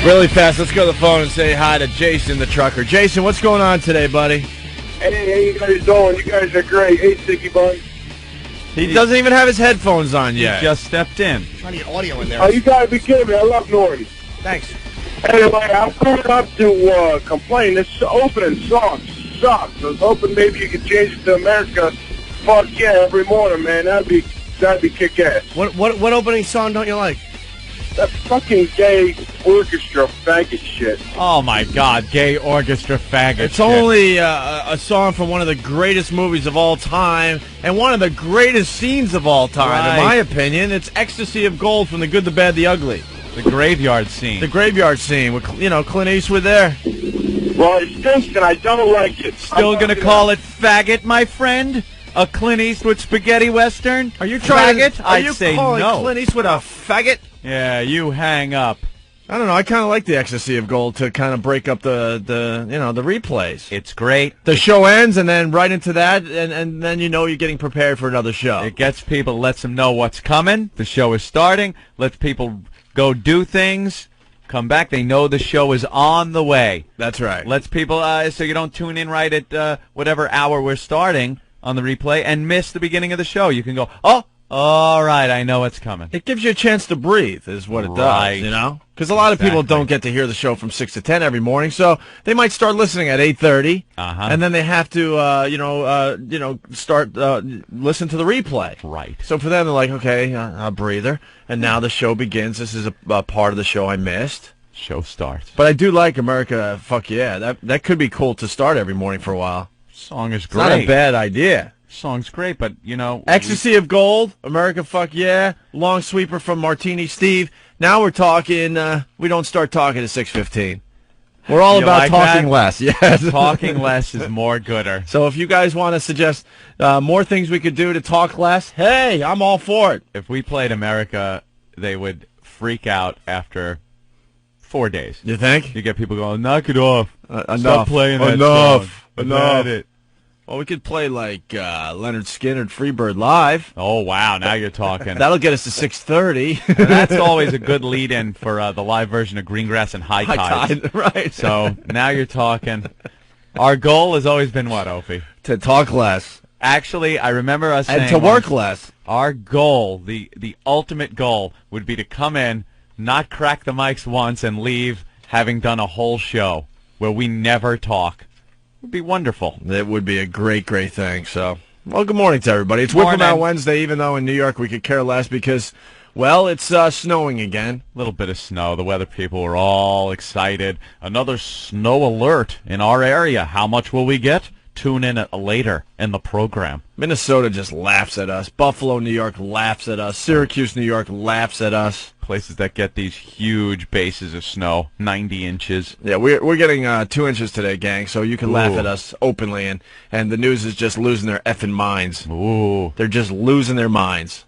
Really fast, let's go to the phone and say hi to Jason, the trucker. Jason, what's going on today, buddy? Hey, how you guys doing? You guys are great. Hey, Sticky Bun. He doesn't even have his headphones on yet. He just stepped in. Trying to get audio in there. Oh, you gotta be kidding me. I love Norton. Thanks. Anyway, I'm coming up to complain. This opening song sucks. I was hoping maybe you could change it to America. Fuck yeah, every morning, man. That'd be kick-ass. What opening song don't you like? That fucking gay orchestra faggot shit. Oh, my God. Gay orchestra faggot It's shit. only a song from one of the greatest movies of all time and one of the greatest scenes of all time, in my opinion. It's Ecstasy of Gold from The Good, the Bad, the Ugly. The graveyard scene. The graveyard scene with, Clint Eastwood there. Well, it stinks and I don't like it. Still going to call it faggot, my friend? A Clint Eastwood spaghetti western? Are you trying faggot? Are I'd you say calling no. Clint Eastwood a faggot? Yeah, you hang up. I don't know. I kind of like the Ecstasy of Gold to kind of break up the replays. It's great. The show ends, and then right into that, and then you're getting prepared for another show. It gets people, lets them know what's coming. The show is starting. Lets people go do things. Come back. They know the show is on the way. That's right. Lets people, so you don't tune in right at whatever hour we're starting on the replay and miss the beginning of the show. You can go, oh, all right, I know it's coming. It gives you a chance to breathe, is what it Right. does, Because a lot of people don't get to hear the show from 6 to 10 every morning, so they might start listening at 8:30, and then they have to, start listen to the replay. Right. So for them, they're like, okay, a breather, and now the show begins. This is a part of the show I missed. Show starts. But I do like America, fuck yeah. That could be cool to start every morning for a while. Song is It's great. not a bad idea. Song's great, but, Ecstasy of Gold, America, fuck yeah, Long Sweeper from Martini Steve. Now we're talking, we don't start talking at 6:15. We're all about like talking that? less, yes. Talking less is more gooder. So if you guys want to suggest more things we could do to talk less, hey, I'm all for it. If we played America, they would freak out after 4 days. You think? You get people going, knock it off. Enough. Stop playing that Enough. song. I've Enough. had it. Well, we could play like Leonard Skinner and Freebird Live. Oh, wow, now you're talking. That'll get us to 6:30. And that's always a good lead-in for the live version of Greengrass and High Tide. Right. So now you're talking. Our goal has always been what, Opie? To talk less. Actually, I remember us saying And to work less. our goal, the ultimate goal, would be to come in, not crack the mics once, and leave having done a whole show where we never talk. It would be wonderful. It would be a great, great thing. So, well, good morning to everybody. It's Whip 'em Out Wednesday, even though in New York we could care less because, well, it's snowing again. A little bit of snow. The weather people were all excited. Another snow alert in our area. How much will we get? Tune in later in the program. Minnesota just laughs at us. Buffalo, New York laughs at us. Syracuse, New York laughs at us. Places that get these huge bases of snow, 90 inches. Yeah, we're getting 2 inches today, gang, so you can laugh Ooh. at us openly, and the news is just losing their effing minds. Ooh. They're just losing their minds.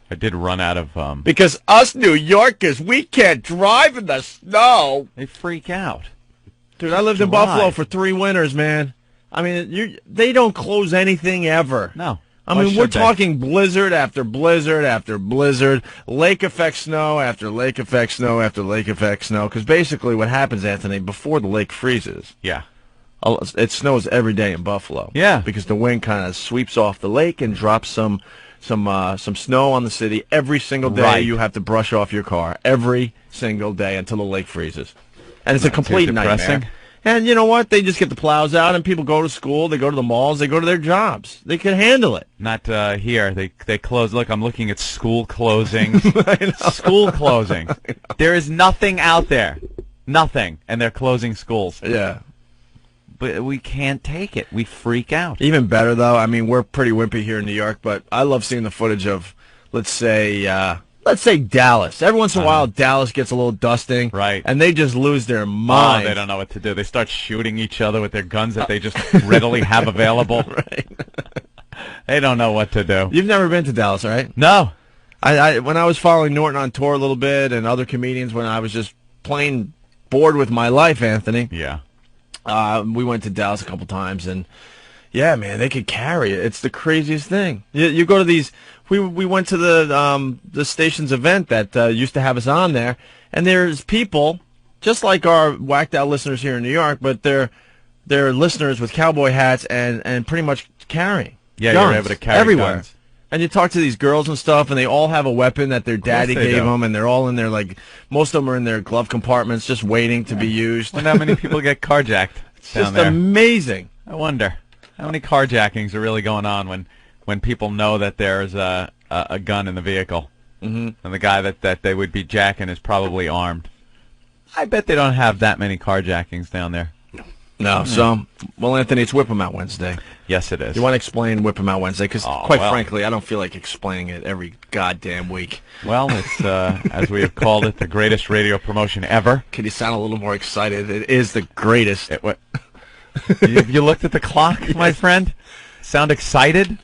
I did run out of... Because us New Yorkers, we can't drive in the snow. They freak out. Dude, I lived in Buffalo for 3 winters, man. I mean, they don't close anything ever. No. I Why mean, we're should they? talking blizzard after blizzard after blizzard, lake effect snow after lake effect snow after lake effect snow. Because basically what happens, Anthony, before the lake freezes, Yeah. it snows every day in Buffalo. Yeah. Because the wind kind of sweeps off the lake and drops some snow on the city. Every single day Right. you have to brush off your car. Every single day until the lake freezes. And it's a complete depressing. nightmare. And you know what? They just get the plows out, and people go to school, they go to the malls, they go to their jobs. They can handle it. Not here. They close. Look, I'm looking at school closings. School closing. There is nothing out there. Nothing. And they're closing schools. Yeah. But we can't take it. We freak out. Even better, though, I mean, we're pretty wimpy here in New York, but I love seeing the footage of, let's say Dallas. Every once in a while, Dallas gets a little dusting. Right. And they just lose their Oh, mind. they don't know what to do. They start shooting each other with their guns that they just readily have available. Right. They don't know what to do. You've never been to Dallas, right? No. When I was following Norton on tour a little bit and other comedians when I was just plain bored with my life, Anthony, Yeah. we went to Dallas a couple times, and yeah, man, they could carry it. It's the craziest thing. You go to these. We went to the station's event that used to have us on there, and there's people just like our whacked out listeners here in New York, but they're listeners with cowboy hats and pretty much carrying. Yeah, guns you're able to carry everywhere. guns. And you talk to these girls and stuff, and they all have a weapon that their daddy gave them, and they're all in there, like, most of them are in their glove compartments just waiting to be used. Wonder how many people get carjacked It's down just there. amazing. I wonder how many carjackings are really going on when people know that there's a gun in the vehicle, and the guy that they would be jacking is probably armed. I bet they don't have that many carjackings down there. No, so, well, Anthony, it's Whip 'em Out Wednesday. Yes, it is. You want to explain Whip 'em Out Wednesday? Because, quite frankly, I don't feel like explaining it every goddamn week. Well, it's, as we have called it, the greatest radio promotion ever. Can you sound a little more excited? It is the greatest. You looked at the clock, my friend? Sound excited?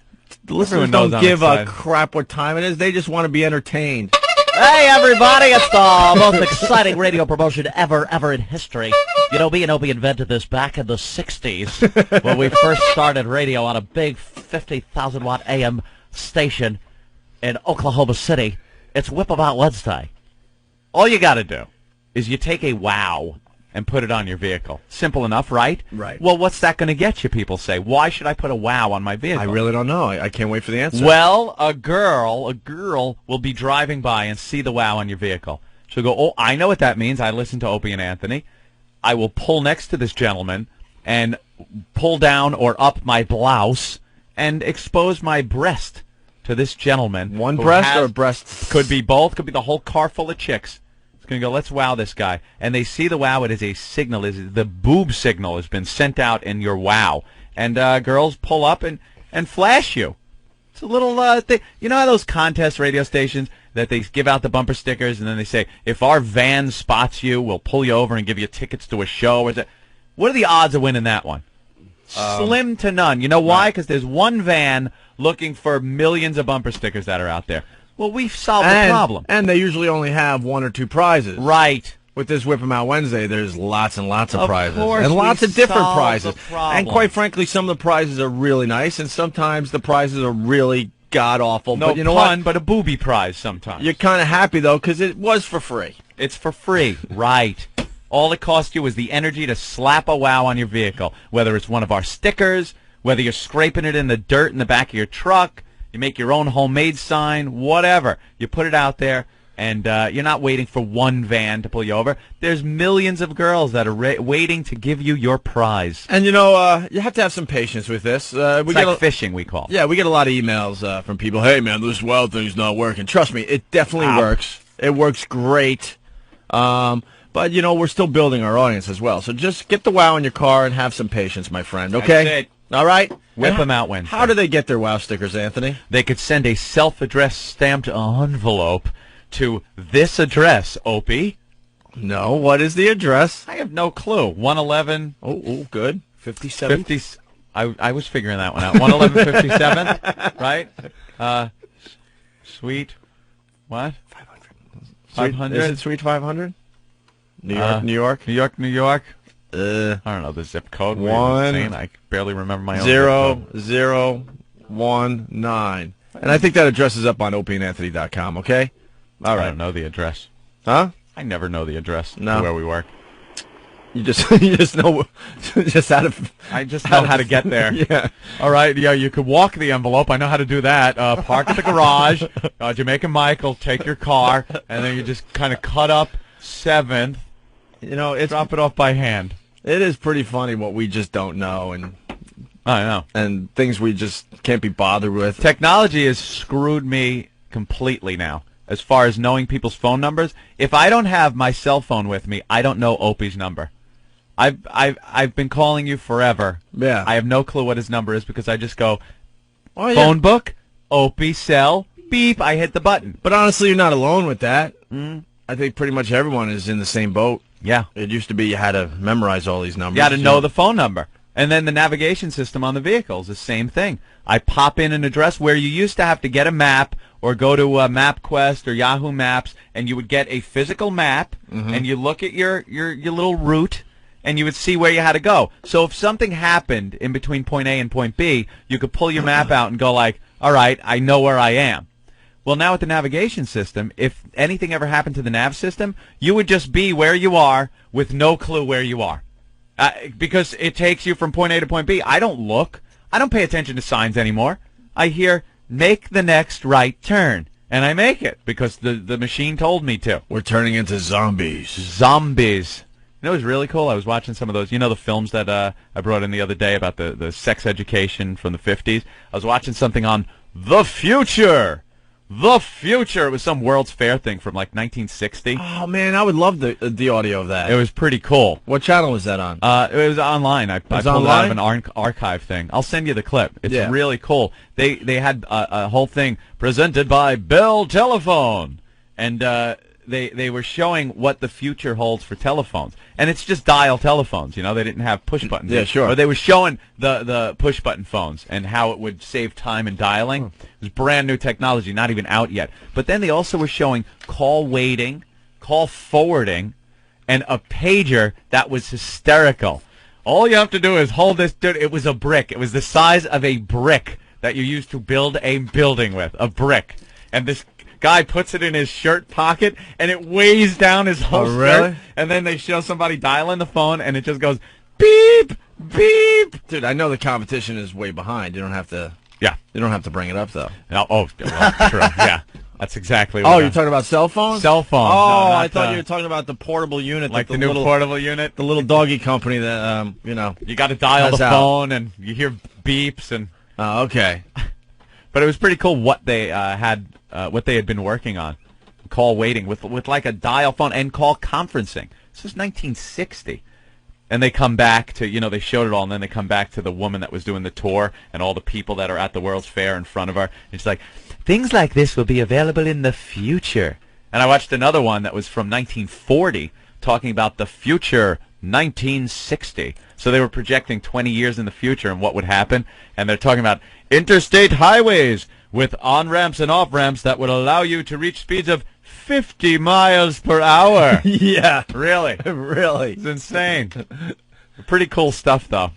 The listeners don't give a crap what time it is. They just want to be entertained. Hey, everybody, it's the most exciting radio promotion ever in history. You know, me and Opie invented this back in the 60s when we first started radio on a big 50,000-watt AM station in Oklahoma City. It's Whip 'em Out Wednesday. All you got to do is you take a wow and put it on your vehicle. Simple enough, right? Right. Well, what's that going to get you, people say? Why should I put a wow on my vehicle? I really don't know. I can't wait for the answer. Well, a girl will be driving by and see the wow on your vehicle. She'll go, oh, I know what that means. I listen to Opie and Anthony. I will pull next to this gentleman and pull down or up my blouse and expose my breast to this gentleman. One breast or breasts? Could be both. Could be the whole car full of chicks. It's going to go, let's wow this guy. And they see the wow. It is a signal. The boob signal has been sent out in your wow. And girls pull up and flash you. It's a little thing. You know how those contest radio stations that they give out the bumper stickers and then they say, if our van spots you, we'll pull you over and give you tickets to a show. What are the odds of winning that one? Slim to none. You know why? Because there's one van looking for millions of bumper stickers that are out there. Well, we've solved the problem. And they usually only have one or two prizes. Right. With this Whip 'em Out Wednesday, there's lots and lots of prizes. Course, and lots of different prizes. And And quite frankly, some of the prizes are really nice, and sometimes the prizes are really god-awful. No but you know pun, what? but a booby prize sometimes. You're kind of happy, though, because it was for free. It's for free. Right. All it cost you is the energy to slap a wow on your vehicle, whether it's one of our stickers, whether you're scraping it in the dirt in the back of your truck, you make your own homemade sign, whatever. You put it out there, and you're not waiting for one van to pull you over. There's millions of girls that are waiting to give you your prize. And, you know, you have to have some patience with this. It's like fishing, we call it. Yeah, we get a lot of emails from people, hey, man, this wow thing's not working. Trust me, it definitely works. It works great. But, you know, we're still building our audience as well. So just get the wow in your car and have some patience, my friend, okay? That's it. All right? Whip them out, Wednesday. How do they get their wow stickers, Anthony? They could send a self-addressed stamped envelope to this address, Opie. No, what is the address? I have no clue. 111. Oh, good. 57. 50. I was figuring that one out. 111 right? Suite. What? 500. Is it Suite 500? New York, New York? New York, New York. I don't know the zip code. I barely remember my own 0019. And I think that address is up on opieandanthony.com, okay? All right. I don't know the address. Huh? I never know the address to where we work. You just know just how to. I just know how to get there. Yeah. All right. Yeah, you could walk the envelope. I know how to do that. Park at the garage. Jamaican Mike will take your car, and then you just kind of cut up 7th. You know, drop it off by hand. It is pretty funny what we just don't know, and I know, and things we just can't be bothered with. Technology has screwed me completely now. As far as knowing people's phone numbers, if I don't have my cell phone with me, I don't know Opie's number. I've been calling you forever. Yeah. I have no clue what his number is because I just go, phone book, Opie, cell, beep, I hit the button. But honestly, you're not alone with that. I think pretty much everyone is in the same boat. Yeah. It used to be you had to memorize all these numbers. You got to know the phone number. And then the navigation system on the vehicle is the same thing. I pop in an address where you used to have to get a map or go to MapQuest or Yahoo Maps, and you would get a physical map, and you look at your little route, and you would see where you had to go. So if something happened in between point A and point B, you could pull your map out and go like, all right, I know where I am. Well, now with the navigation system, if anything ever happened to the nav system, you would just be where you are with no clue where you are. Because it takes you from point A to point B. I don't look. I don't pay attention to signs anymore. I hear, make the next right turn. And I make it because the machine told me to. We're turning into zombies. Zombies. You know, it was really cool. I was watching some of those, the films that I brought in the other day about the sex education from the 50s. I was watching something on The Future. The Future. It was some World's Fair thing from like 1960. Oh, man, I would love the audio of that. It was pretty cool. What channel was that on? It was online. I pulled it out of an archive thing. I'll send you the clip. It's really cool. They had a whole thing presented by Bell Telephone. And they were showing what the future holds for telephones. And it's just dial telephones, They didn't have push buttons. Yeah, sure. But they were showing the push button phones and how it would save time in dialing. It was brand new technology, not even out yet. But then they also were showing call waiting, call forwarding, and a pager that was hysterical. All you have to do is hold this. Dude, it was a brick. It was the size of a brick that you used to build a building with, a brick. And this guy puts it in his shirt pocket, and it weighs down his whole shirt. And then they show somebody dialing the phone, and it just goes beep, beep. Dude, I know the competition is way behind. You don't have to. Yeah, you don't have to bring it up though. No, well, true. Yeah, that's exactly. What you're talking about cell phones? Cell phones. Oh, no, I thought you were talking about the portable unit, like the new portable unit, the little doggy company that You got to dial the phone, and you hear beeps, and. Oh, okay. But it was pretty cool what they had been working on. Call waiting with like a dial phone and call conferencing. This is 1960. And they come back to, they showed it all, and then they come back to the woman that was doing the tour and all the people that are at the World's Fair in front of her. And she's like, things like this will be available in the future. And I watched another one that was from 1940 talking about the future 1960. So they were projecting 20 years in the future and what would happen. And they're talking about interstate highways with on-ramps and off-ramps that would allow you to reach speeds of 50 miles per hour. Yeah. Really? Really. It's insane. Pretty cool stuff, though.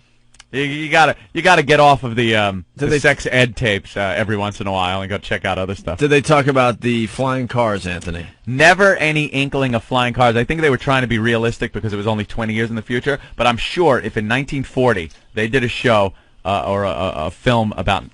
You gotta get off of the sex ed tapes every once in a while and go check out other stuff. Did they talk about the flying cars, Anthony? Never any inkling of flying cars. I think they were trying to be realistic because it was only 20 years in the future. But I'm sure if in 1940 they did a show or a film about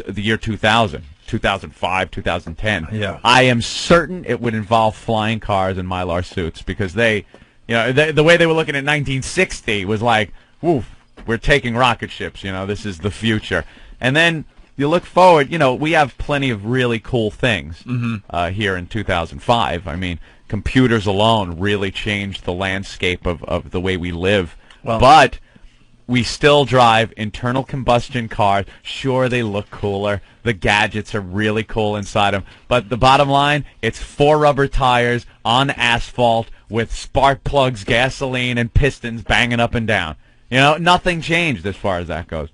the year 2000, 2005, 2010, I am certain it would involve flying cars and Mylar suits because the way they were looking at 1960 was like, woof. We're taking rocket ships, this is the future. And then you look forward, we have plenty of really cool things here in 2005. I mean, computers alone really changed the landscape of the way we live. But we still drive internal combustion cars. Sure, they look cooler. The gadgets are really cool inside them. But the bottom line, it's 4 rubber tires on asphalt with spark plugs, gasoline, and pistons banging up and down. Nothing changed as far as that goes.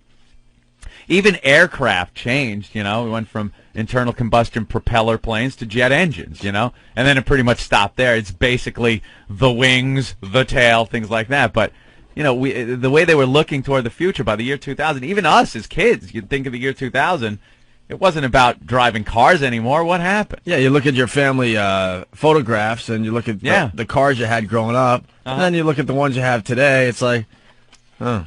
Even aircraft changed, We went from internal combustion propeller planes to jet engines, And then it pretty much stopped there. It's basically the wings, the tail, things like that. But, the way they were looking toward the future by the year 2000, even us as kids, you'd think of the year 2000, it wasn't about driving cars anymore. What happened? Yeah, you look at your family photographs and you look at the cars you had growing up, and then you look at the ones you have today, it's like... yeah.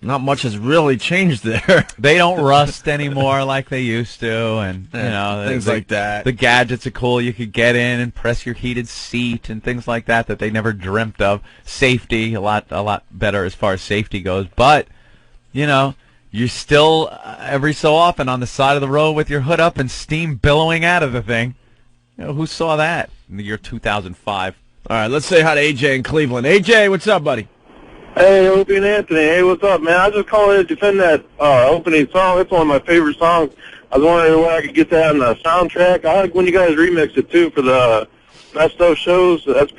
Not much has really changed there. They don't rust anymore like they used to, and things like that. The gadgets are cool. You could get in and press your heated seat and things like that they never dreamt of. Safety, a lot better as far as safety goes. But you're still every so often on the side of the road with your hood up and steam billowing out of the thing. Who saw that in the year 2005? All right, let's say hi to AJ in Cleveland. AJ, what's up, buddy? Hey, Opie and Anthony. Hey, what's up, man? I was just calling in to defend that opening song. It's one of my favorite songs. I was wondering where I could get that on the soundtrack. I like when you guys remix it, too, for the Best of shows. That's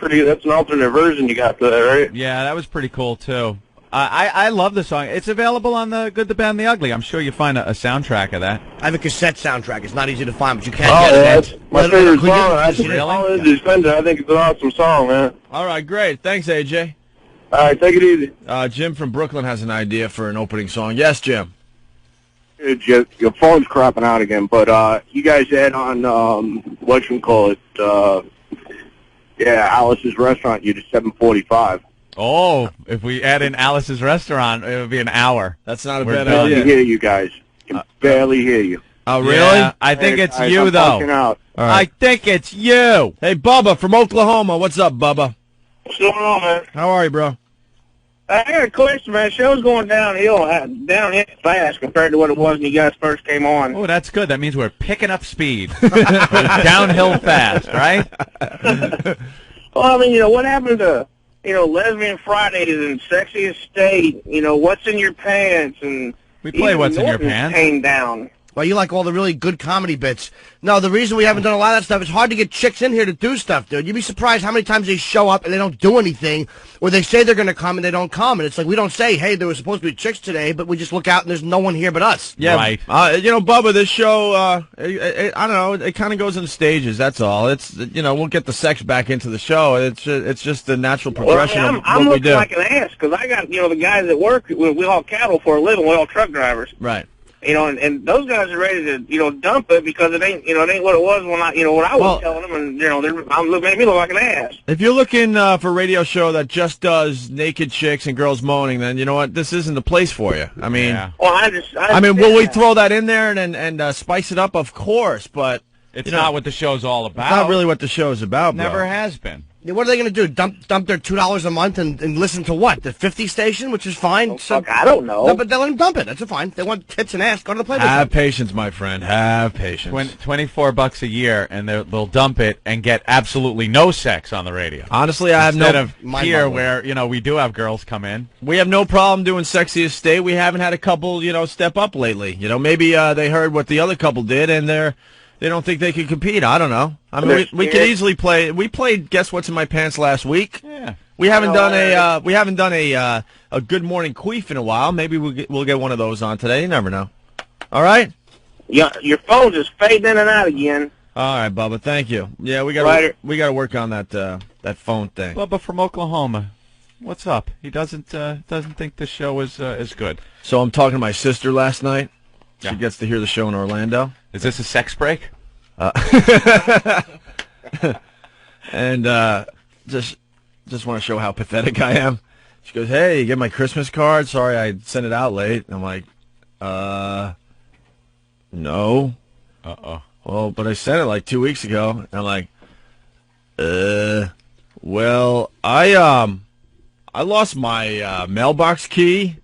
an alternate version you got there, right? Yeah, that was pretty cool, too. I love the song. It's available on the Good, the Bad, and the Ugly. I'm sure you'll find a soundtrack of that. I have a cassette soundtrack. It's not easy to find, but you can get it. That's my favorite song. I just calling in to defend it. I think it's an awesome song, man. All right, great. Thanks, AJ. All right, take it easy. Jim from Brooklyn has an idea for an opening song. Yes, Jim. Your phone's cropping out again, but you guys had on whatchamacallit, Alice's Restaurant. You did 7:45. Oh, if we add in Alice's Restaurant, it would be an hour. That's not a We're bad done. idea. I hear you guys. Can barely hear you. Oh, really? Yeah, I think it's Guys, you, I'm though. fucking out. All right. I think it's you. Hey, Bubba from Oklahoma. What's up, Bubba? What's going on, man? How are you, bro? I got a question, man. Show's going downhill fast compared to what it was when you guys first came on. Oh, that's good. That means we're picking up speed. We're downhill fast, right? Well, I mean, what happened to, Lesbian Fridays and Sexiest State? What's in your pants? And We play even What's in Your Norton's Pants. Came down. Well, you like all the really good comedy bits. No, the reason we haven't done a lot of that stuff is hard to get chicks in here to do stuff, dude. You'd be surprised how many times they show up and they don't do anything, or they say they're going to come and they don't come. And it's like we don't say, hey, there was supposed to be chicks today, but we just look out and there's no one here but us. Yeah, Right. Bubba, this show, I don't know, it kind of goes in stages. That's all. It's, we'll get the sex back into the show. It's just the natural progression Well, of I'm what we looking do. like an ass because I got, the guys at work, we haul cattle for a living. We haul truck drivers. Right. And those guys are ready to, dump it because it ain't what it was when what I was Well, telling them, and I'm making me look like an ass. If you're looking for a radio show that just does naked chicks and girls moaning, then you know what? This isn't the place for you. I mean, Yeah. Well, I mean, will we throw that in there and spice it up? Of course, but It's not what the show's all about. it's not really what the show's about, bro. Never has been. Yeah, what are they going to do? Dump their $2 a month and listen to what? The 50 station, which is fine. Fuck, I don't know. No, but they let them dump it. That's fine. They want tits and ass. Go to the Playboy Have Club. patience, my friend. Have patience. $24 a year, and they'll dump it and get absolutely no sex on the radio. Honestly, I have Instead no. of Mind here, boggling. where we do have girls come in. We have no problem doing Sexiest State. We haven't had a couple, step up lately. Maybe they heard what the other couple did, and they don't think they can compete. I don't know. I mean, we could easily play. We played Guess What's in My Pants last week. Yeah. We haven't done a Good Morning Queef in a while. Maybe we'll get one of those on today. You never know. All right. Yeah, your phone's just fading in and out again. All right, Bubba. Thank you. Yeah, we got to work on that phone thing. Bubba from Oklahoma. What's up? He doesn't think the show is good. So I'm talking to my sister last night. She Yeah. gets to hear the show in Orlando. Is this a sex break? And just want to show how pathetic I am. She goes, "Hey, you get my Christmas card? Sorry, I sent it out late." And I'm like, no. Uh-oh. Well, but I sent it like 2 weeks ago. And I'm like, well, I lost my mailbox key,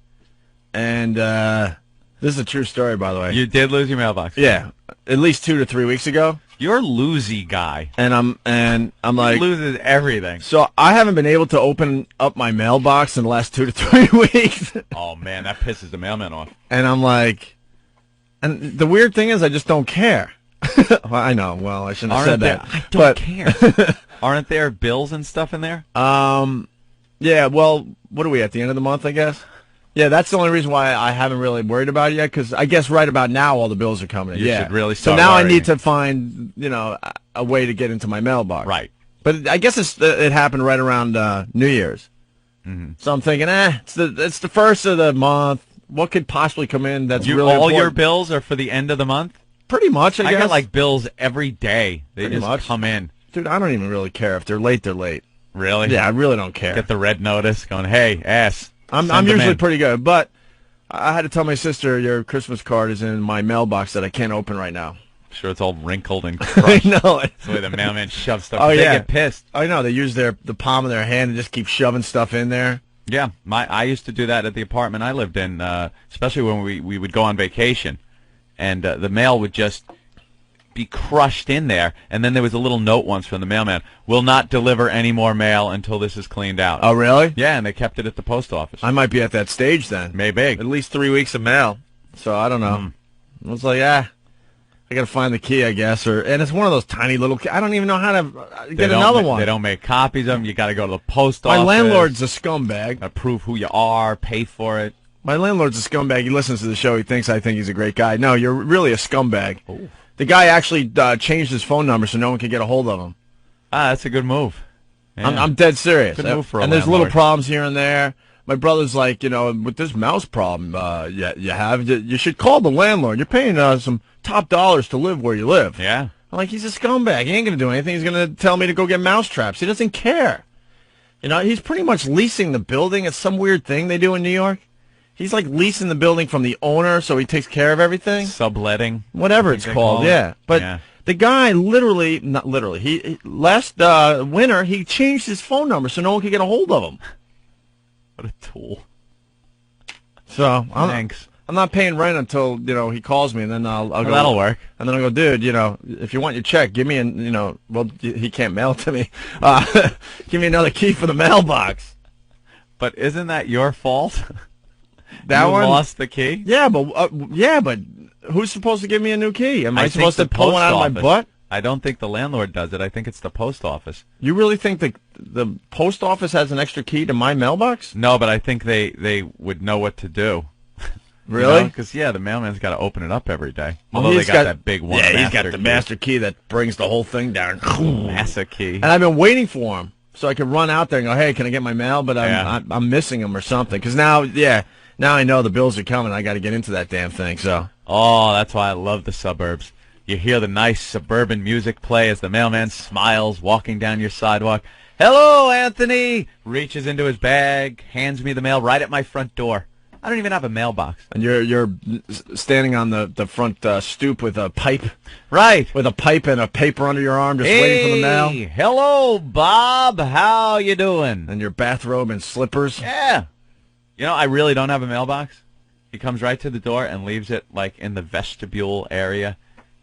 and this is a true story, by the way. You did lose your mailbox. Yeah, at least 2 to 3 weeks ago. You're a loosey guy. And I'm like, He loses everything. so I haven't been able to open up my mailbox in the last 2 to 3 weeks. Oh, man, that pisses the mailman off. And I'm like, and the weird thing is I just don't care. Well, I know. Well, I shouldn't have said that. I don't care. Aren't there bills and stuff in there? Yeah, well, what are we at the end of the month, I guess? Yeah, that's the only reason why I haven't really worried about it yet, because I guess right about now all the bills are coming in. You yeah. should really So start now I worrying. need to find, a way to get into my mailbox. Right. But I guess it happened right around New Year's. Mm-hmm. So I'm thinking, it's the first of the month. What could possibly come in that's really all important? your bills are for the end of the month? Pretty much, I I guess. get like bills every day. They Pretty just much. come in. Dude, I don't even really care. If they're late, they're late. Really? Yeah, I really don't care. Get the red notice going, hey, ass. I'm send them usually in. pretty good, but I had to tell my sister your Christmas card is in my mailbox that I can't open right now. Sure, it's all wrinkled and I crushed. know. That's the way the mailman shoves stuff. Oh, They yeah. get pissed. I know. They use the palm of their hand and just keep shoving stuff in there. Yeah, I used to do that at the apartment I lived in, especially when we would go on vacation, and the mail would just be crushed in there, and then there was a little note once from the mailman, will not deliver any more mail until this is cleaned out. Oh, really? Yeah, and they kept it at the post office. I might be at that stage then. Maybe. At least 3 weeks of mail. So I don't know. I was like, I got to find the key, I guess. And it's one of those tiny little I don't even know how to get another one. They don't make copies of them. You got to go to the post My office. landlord's a scumbag. Prove who you are, pay for it. My landlord's a scumbag. He listens to the show. He thinks I think he's a great guy. No, you're really a scumbag. Ooh. The guy actually changed his phone number so no one could get a hold of him. Ah, that's a good move. Yeah. I'm dead serious. Good move for a and there's little landlord. problems here and there. my brother's like, with this mouse problem you should call the landlord. You're paying some top dollars to live where you live. Yeah. I'm like, he's a scumbag. He ain't going to do anything. He's going to tell me to go get mouse traps. He doesn't care. He's pretty much leasing the building. It's some weird thing they do in New York. He's like leasing the building from the owner, so he takes care of everything. Subletting. Whatever it's called, yeah. But the guy not literally, he last winter, he changed his phone number so no one could get a hold of him. What a tool. So, thanks. I'm not paying rent until, he calls me, and then I'll go. That'll work. And then I'll go, dude, if you want your check, give me he can't mail it to me. Give me another key for the mailbox. But isn't that your fault? That you one lost the key? Yeah, but who's supposed to give me a new key? Am I supposed to pull one out of my butt? I don't think the landlord does it. I think it's the post office. You really think the post office has an extra key to my mailbox? No, but I think they would know what to do. Really? Because, the mailman's got to open it up every day. Well, Although they got that big one. Yeah, he's got the master key that brings the whole thing down. Master key. And I've been waiting for him so I could run out there and go, hey, can I get my mail? But I'm missing him or something. Because now I know the bills are coming. I got to get into that damn thing. So. Oh, that's why I love the suburbs. You hear the nice suburban music play as the mailman smiles walking down your sidewalk. Hello, Anthony! Reaches into his bag, hands me the mail right at my front door. I don't even have a mailbox. And you're standing on the front stoop with a pipe. Right. With a pipe and a paper under your arm just waiting for the mail. Hello, Bob. How you doing? And your bathrobe and slippers. Yeah. I really don't have a mailbox. He comes right to the door and leaves it, like, in the vestibule area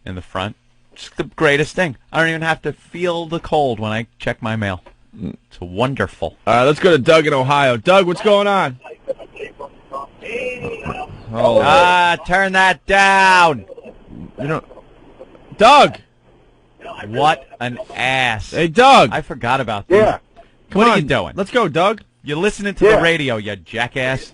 in the front. It's the greatest thing. I don't even have to feel the cold when I check my mail. It's wonderful. All right, let's go to Doug in Ohio. Doug, what's going on? Turn that down. Doug. What an ass. Hey, Doug. I forgot about this. Yeah. What are you doing? Let's go, Doug. You're listening to the radio, you jackass.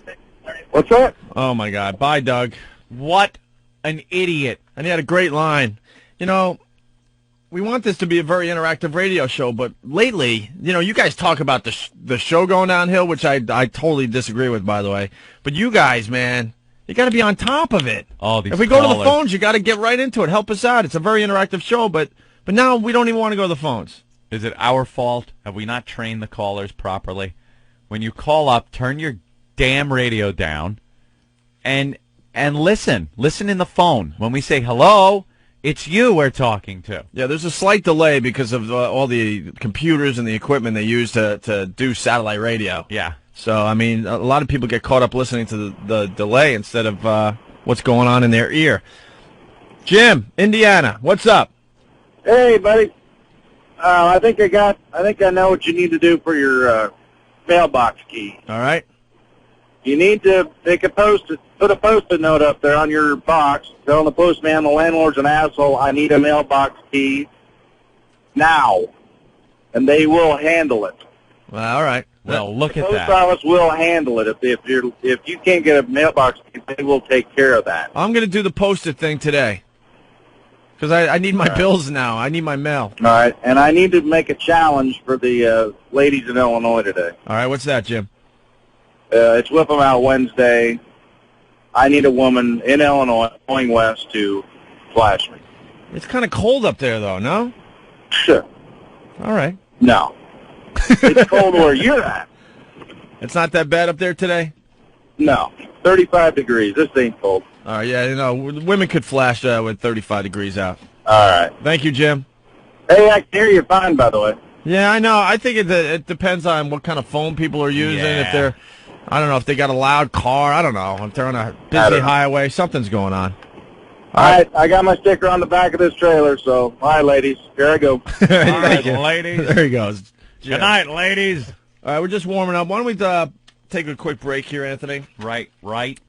What's that? Oh, my God. Bye, Doug. What an idiot. And he had a great line. We want this to be a very interactive radio show, but lately, you guys talk about the show going downhill, which I totally disagree with, by the way. But you guys, man, you got to be on top of it. Oh, these If we go to the phones, you got to get right into it. Help us out. It's a very interactive show, but now we don't even want to go to the phones. Is it our fault? Have we not trained the callers properly? When you call up, turn your damn radio down and listen. Listen in the phone. When we say hello, it's you we're talking to. Yeah, there's a slight delay because of all the computers and the equipment they use to do satellite radio. Yeah. So, I mean, a lot of people get caught up listening to the delay instead of what's going on in their ear. Jim, Indiana, what's up? Hey, buddy. I think I know what you need to do for your mailbox key. All right. You need to put a Post-it note up there on your box, telling the postman the landlord's an asshole, I need a mailbox key now. And they will handle it. Well, all right. Well, look at The that. post office will handle it. If you can't get a mailbox key, they will take care of that. I'm going to do the Post-it thing today because I need my bills now. I need my mail. All right. And I need to make a challenge for the ladies in Illinois today. All right. What's that, Jim? It's Whip 'em Out Wednesday. I need a woman in Illinois going west to flash me. It's kind of cold up there, though, no? Sure. All right. No. It's cold where you're at. It's not that bad up there today? No. 35 degrees. This ain't cold. All right, yeah, women could flash with 35 degrees out. All right. Thank you, Jim. Hey, I can hear you fine, by the way. Yeah, I know. I think it depends on what kind of phone people are using. Yeah. If they're, I don't know, if they got a loud car. I don't know. If they're on a busy highway, something's going on. All right. I got my sticker on the back of this trailer, so all right, ladies. Here I go. Thank you. ladies. There he goes. Good night, ladies. All right, we're just warming up. Why don't we take a quick break here, Anthony? Right.